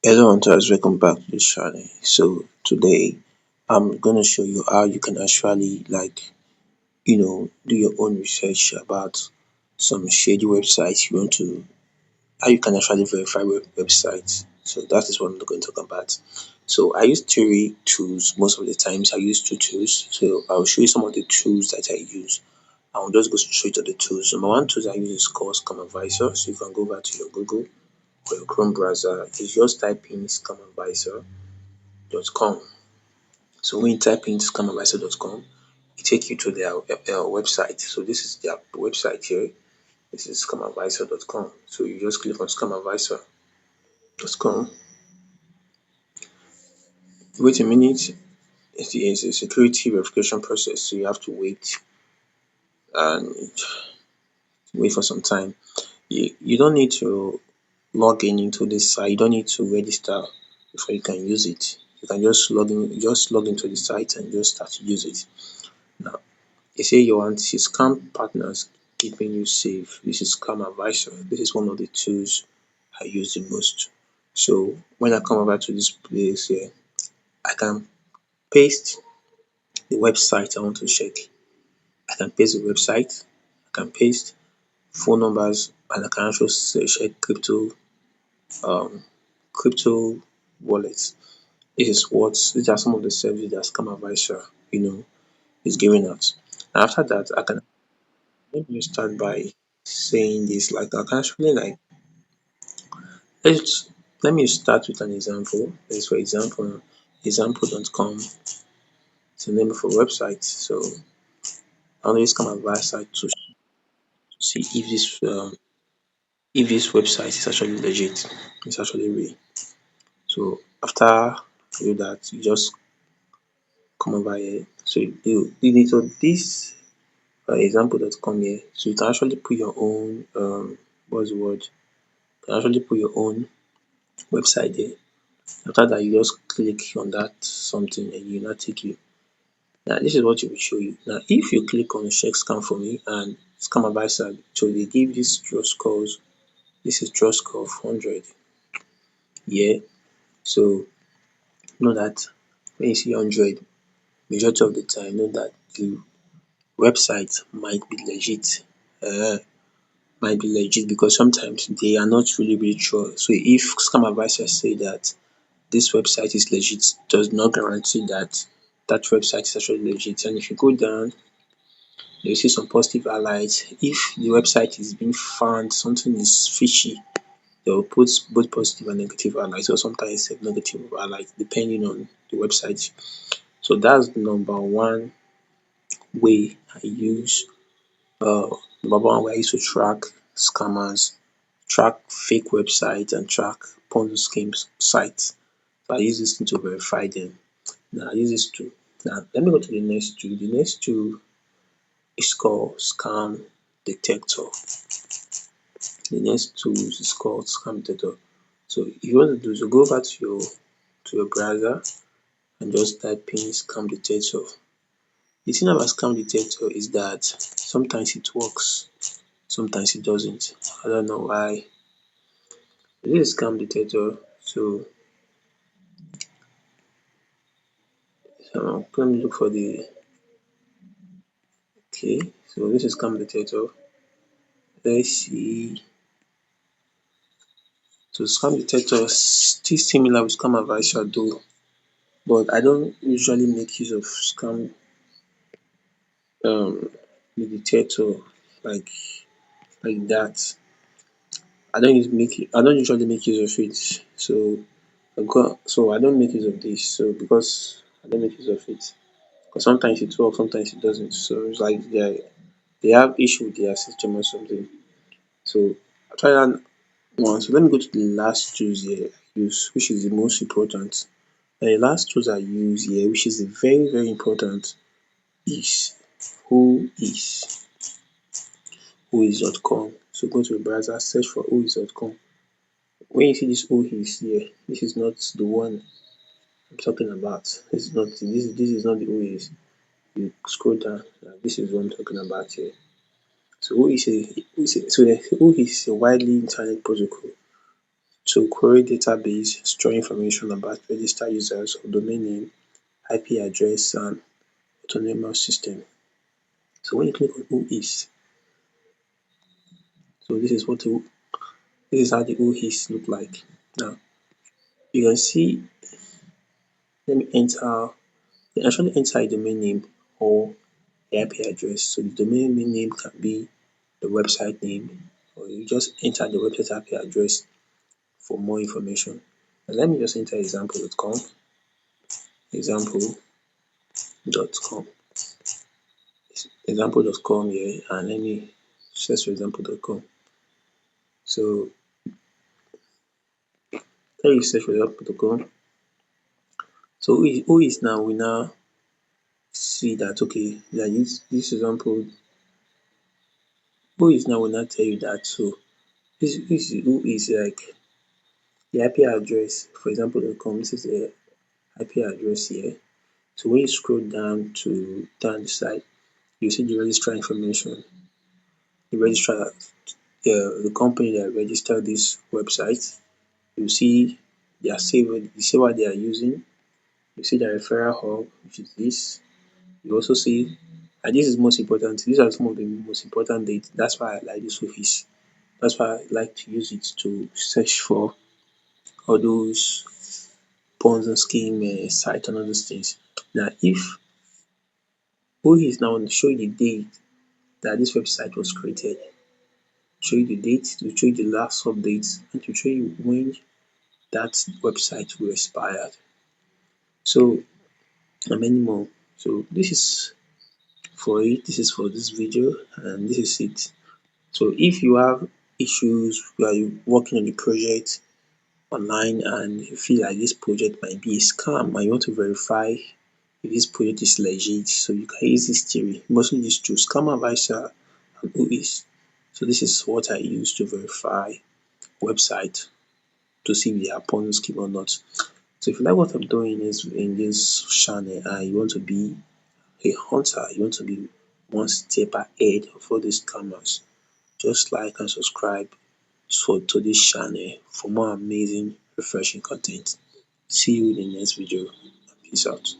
Hello hunters, welcome back to this channel. So today I'm gonna show you how you can actually do your own research about some shady websites you want to how you can actually verify websites. So that is what I'm going to talk about. So I use three tools most of the times. I use two tools. So I'll show you some of the tools that I use. I will just go straight to the tools. Number one tools I use is called Scam Advisor. So you can go back to your Google or your Chrome browser. You just type in scamadvisor.com. So when you type in scamadvisor.com, it takes you to their website. So this is their website here. This is scamadvisor.com. So you just click on scamadvisor.com. Wait a minute. It is a security verification process, so you have to and wait for some time. You don't need to log in into this site. You don't need to register before you can use it. You can just log into the site and just start to use it. Now, you say you want his scam partners keeping you safe. This is Scam Advisor. This is one of the tools I use the most. So when I come over to this place here, I can paste the website I want to check. I can paste the website, I can paste phone numbers, and I can also check um crypto wallets. These are some of the services that Scam Advisor, is giving out. And after that, I can let me start by saying this. Like I can actually let's let me start with an example. Let's for example example.com is the name of a website. So I always come advice site to see if this website is actually legit, it's actually real. So after you do that, you just come over here. So you need to this example.com here. So you can actually put your own what's the word? You can actually put your own website there. After that, you just click on that something and you now take you. Now this is what it will show you. Now if you click on check scam for me and scam advisor, so they give this trust scores. This is trust score of 100. Yeah. So know that when you see 100, majority of the time know that the website might be legit because sometimes they are not really sure. So if scam advisor say that this website is legit, does not guarantee that that website is actually legit. And if you go down, you see some positive highlights. If the website is being found something is fishy, they will put both positive and negative highlights, or sometimes negative highlights depending on the website. So that's the way I use uh number one way I use to track scammers, track fake websites and track Ponzi schemes sites. So I use this thing to verify them. Now I use this tool. Now let me go to the next tool. The next tool is called Scam Detector. The next tool is called Scam Detector. So if you want to do so, go over to your browser and just type in Scam Detector. The thing about Scam Detector is that sometimes it works, sometimes it doesn't. I don't know why. This is Scam Detector. So let me look for the okay. So this is Scam Detector. Let's see. So Scam Detector is still similar with Scam Advisor though, but I don't usually make use of scam um detector like that. I don't usually make use of it. So I don't make use of this. So because I don't make use of it, because sometimes it works, sometimes it doesn't. So it's like they have issue with their system or something. So I try that one. So let me go to the last tools here I use, which is the most important. The last tools I use here, which is very, very important, is who is whois.com. So go to the browser, search for whois.com. When you see this whois here, this is not the one I'm talking about. This is not the whois. You scroll down, this is what I'm talking about here. So who is a widely internet protocol to query database, store information about registered users of domain name, IP address, and autonomous system. So when you click on who is, so this is how the who is look like. Now you can see, let me enter, you actually enter a domain name or the IP address. So the domain name can be the website name, or you just enter the website IP address for more information. And let me just enter example.com, example.com, example.com here, and let me search for example.com. So when you search for example.com, so who is now, we now see that okay, that this example, who is now will not tell you that. So this is who is like the IP address for example.com. This is the IP address here. So when you scroll down the side, you see the registrar information, the registrar, the company that registered this website. You see their server, you see what they are using. You see the referral hub, which is this. You also see, and this is most important. These are some of the most important data. That's why I like this office. That's why I like to use it to search for all those Ponzi scheme site and all those things. Now, if who is now to show you the date that this website was created, show you the date, to show you the last updates, and to show you when that website will expire. So, and many more. So this is for it. This is for this video, and this is it. So if you have issues while you working on a project online and you feel like this project might be a scam and you want to verify if this project is legit, so you can use this theory. Mostly these two, scam advisor and who is. So this is what I use to verify website to see if they are Ponzi scheme or not. So if you like what I'm doing is in this channel and you want to be a hunter, you want to be one step ahead of all these scammers, just like and subscribe to this channel for more amazing refreshing content. See you in the next video. Peace out.